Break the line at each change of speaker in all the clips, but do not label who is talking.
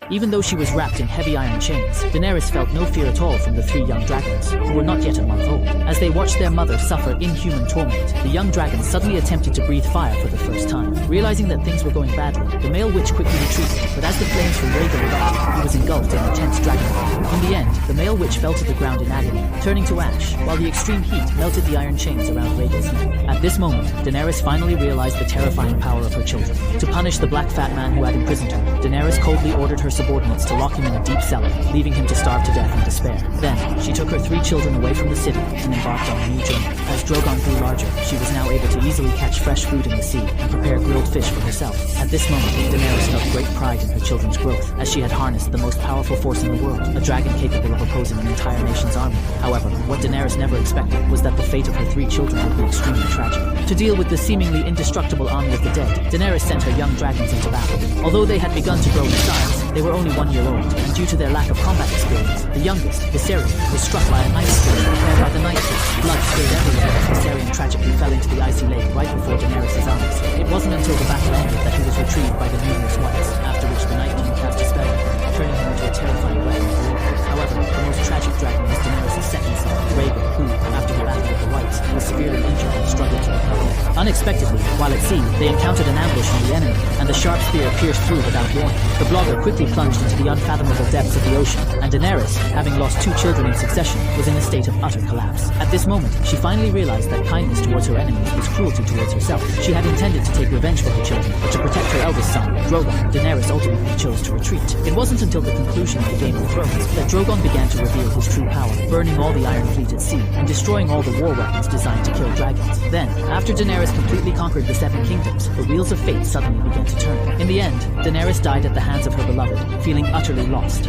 Even though she was wrapped in heavy iron chains, Daenerys felt no fear at all from the three young dragons, who were not yet a month old. As they watched their mother suffer inhuman torment, the young dragon suddenly attempted to breathe fire for the first time. Realizing that things were going badly, the male witch quickly retreated, but as the flames from Rhaegar erupted, he was engulfed in intense dragon fire. In the end, the male witch fell to the ground in agony, turning to ash, while the extreme heat melted the iron chains around Rhaegar's neck. At this moment, Daenerys finally realized the terrifying power of her children. To punish the black fat man who had imprisoned her, Daenerys coldly ordered her subordinates to lock him in a deep cellar, leaving him to starve to death in despair. Then, she took her three children away from the city and embarked on a new journey. As Drogon grew larger, she was now able to easily catch fresh food in the sea and prepare grilled fish for herself. At this moment, Daenerys felt great pride in her children's growth, as she had harnessed the most powerful force in the world, a dragon capable of opposing an entire nation's army. However, what Daenerys never expected was that the fate of her three children would be extremely tragic. To deal with the seemingly indestructible army of the dead, Daenerys sent her young dragons into battle. Although they had begun to grow in size, they were only 1 year old, and due to their lack of combat experience, the youngest, Viserion, was struck by an ice storm prepared by the Night King. Blood spilled everywhere as Viserion tragically fell into the icy lake right before Daenerys' eyes. It wasn't until the battle ended that he was retrieved by the numerous whites, after which the Night King cast a spell on him, turning him into a terrifying weapon of war. However, the most tragic dragon was Daenerys' second son, Rhaegar, who, after the battle with the whites, was severely injured and struggled to recover. Unexpectedly, while at sea, they encountered an ambush from the enemy, and the sharp spear pierced through without warning. The blogger quickly plunged into the unfathomable depths of the ocean, and Daenerys, having lost 2 children in succession, was in a state of utter collapse. At this moment, she finally realized that kindness towards her enemies was cruelty towards herself. She had intended to take revenge for her children, but to protect her eldest son, Drogon, Daenerys ultimately chose to retreat. It wasn't until the conclusion of the Game of Thrones that Drogon began to reveal his true power, burning all the Iron Fleet at sea and destroying all the war weapons designed to kill dragons. Then, after Daenerys completely conquered the 7 kingdoms, the wheels of fate suddenly began to turn. In the end, Daenerys died at the hands of her beloved, feeling utterly lost.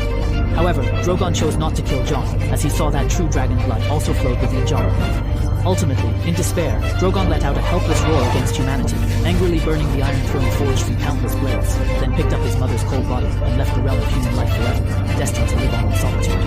However, Drogon chose not to kill Jon, as he saw that true dragon blood also flowed within Jon. Ultimately, in despair, Drogon let out a helpless roar against humanity, angrily burning the Iron Throne forged from countless blades, then picked up his mother's cold body and left the realm of human life forever, destined to live on in solitude.